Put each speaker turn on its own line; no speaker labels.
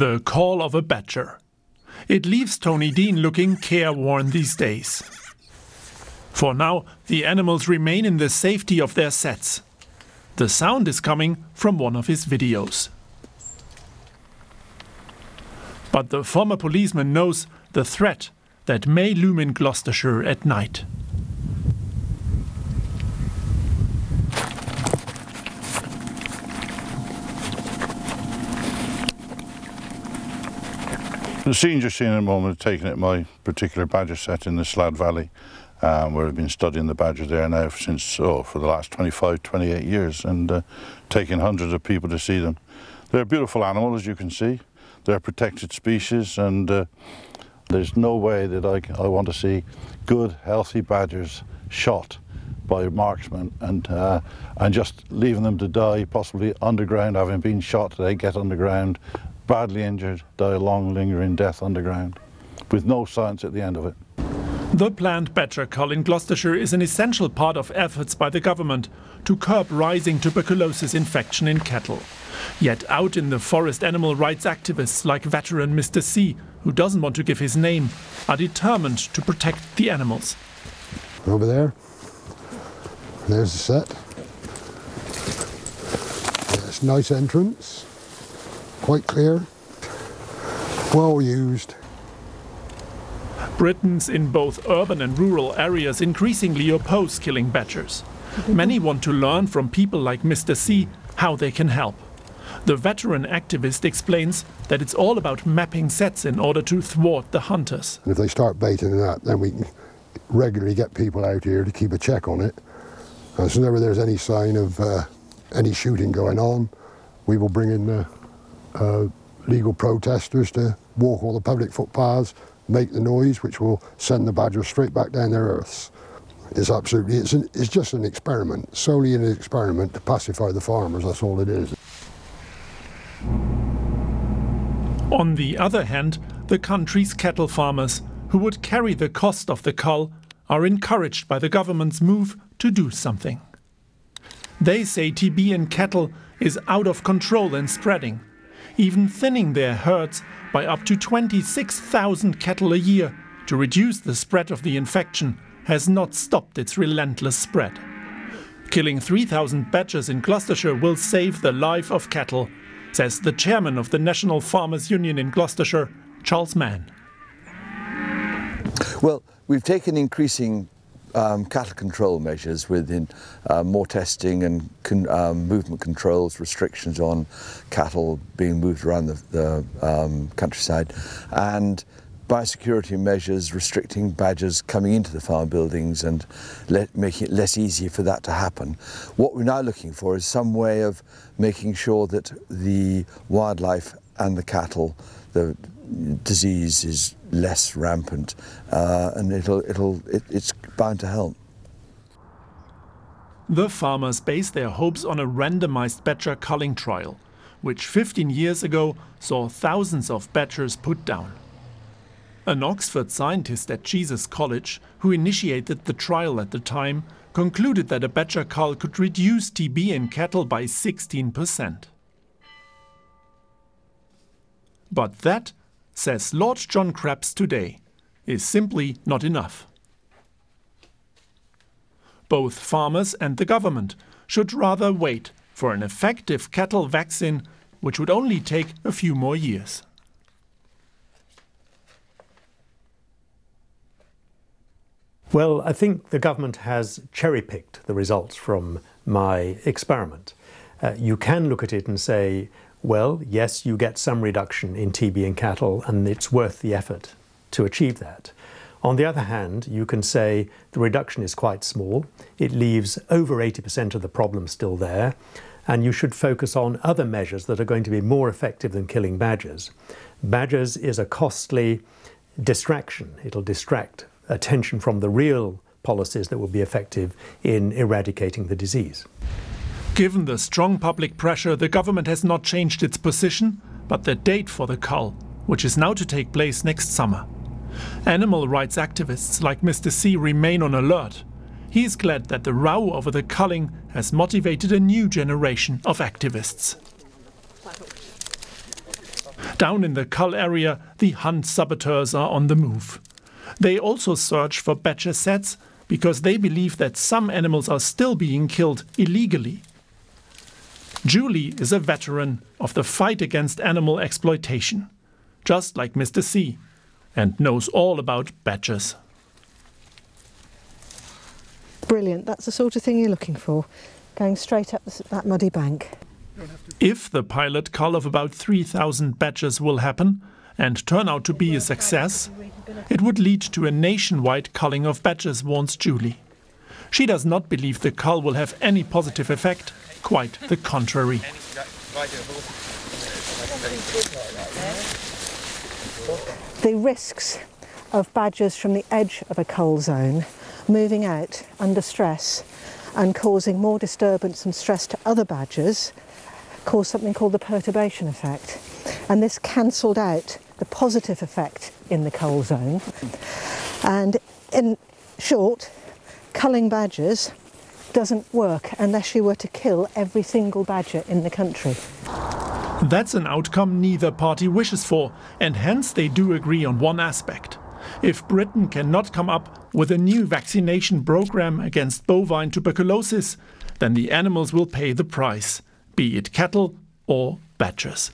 The call of a badger. It leaves Tony Dean looking careworn these days. For now, the animals remain in the safety of their sets. The sound is coming from one of his videos. But the former policeman knows the threat that may loom in Gloucestershire at night.
The scenes you're seeing at the moment are taken at my particular badger set in the Slad Valley, where I've been studying the badger there now for the last 25, 28 years, and taking hundreds of people to see them. They're a beautiful animal, as you can see. They're a protected species, and there's no way that I want to see good, healthy badgers shot by marksmen and just leaving them to die, possibly underground, having been shot, they get underground, badly injured, die a long, lingering death underground, with no science at the end of it.
The planned badger cull in Gloucestershire is an essential part of efforts by the government to curb rising tuberculosis infection in cattle. Yet out in the forest, animal rights activists like veteran Mr. C, who doesn't want to give his name, are determined to protect the animals.
Over there's the set. It's a nice entrance, quite clear, well used.
Britons in both urban and rural areas increasingly oppose killing badgers. Many want to learn from people like Mr. C how they can help. The veteran activist explains that it's all about mapping sets in order to thwart the hunters.
And if they start baiting that, then we can regularly get people out here to keep a check on it. So whenever there's any sign of any shooting going on, we will bring in legal protesters to walk all the public footpaths, make the noise, which will send the badgers straight back down their earths. It's absolutely, it's just an experiment, solely an experiment to pacify the farmers, that's all it is.
On the other hand, the country's cattle farmers, who would carry the cost of the cull, are encouraged by the government's move to do something. They say TB in cattle is out of control and spreading, even thinning their herds by up to 26,000 cattle a year to reduce the spread of the infection has not stopped its relentless spread. Killing 3,000 badgers in Gloucestershire will save the life of cattle, says the chairman of the National Farmers Union in Gloucestershire, Charles Mann.
Well, we've taken increasing cattle control measures within more testing and movement controls, restrictions on cattle being moved around the countryside, and biosecurity measures restricting badgers coming into the farm buildings and making it less easy for that to happen. What we're now looking for is some way of making sure that the wildlife and the cattle, the disease is less rampant, and it's bound to help.
The farmers base their hopes on a randomized badger culling trial, which 15 years ago saw thousands of badgers put down. An Oxford scientist at Jesus College, who initiated the trial at the time, concluded that a badger cull could reduce TB in cattle by 16%. But that, says Lord John Krebs today, is simply not enough. Both farmers and the government should rather wait for an effective cattle vaccine, which would only take a few more years.
Well, I think the government has cherry-picked the results from my experiment. You can look at it and say, well, yes, you get some reduction in TB in cattle, and it's worth the effort to achieve that. On the other hand, you can say the reduction is quite small. It leaves over 80% of the problem still there, and you should focus on other measures that are going to be more effective than killing badgers. Badgers is a costly distraction. It'll distract attention from the real policies that will be effective in eradicating the disease.
Given the strong public pressure, the government has not changed its position, but the date for the cull, which is now to take place next summer. Animal rights activists like Mr. C remain on alert. He is glad that the row over the culling has motivated a new generation of activists. Down in the Cull area, the hunt saboteurs are on the move. They also search for badger sets because they believe that some animals are still being killed illegally. Julie is a veteran of the fight against animal exploitation, just like Mr. C, and knows all about badgers.
Brilliant, that's the sort of thing you're looking for, going straight up that muddy bank.
If the pilot cull of about 3,000 badgers will happen and turn out to be a success, it would lead to a nationwide culling of badgers, warns Julie. She does not believe the cull will have any positive effect, quite the contrary.
The risks of badgers from the edge of a cull zone moving out under stress and causing more disturbance and stress to other badgers cause something called the perturbation effect. And this cancelled out the positive effect in the cull zone. And in short, culling badgers doesn't work unless you were to kill every single badger in the country.
That's an outcome neither party wishes for, and hence they do agree on one aspect. If Britain cannot come up with a new vaccination program against bovine tuberculosis, then the animals will pay the price, be it cattle or badgers.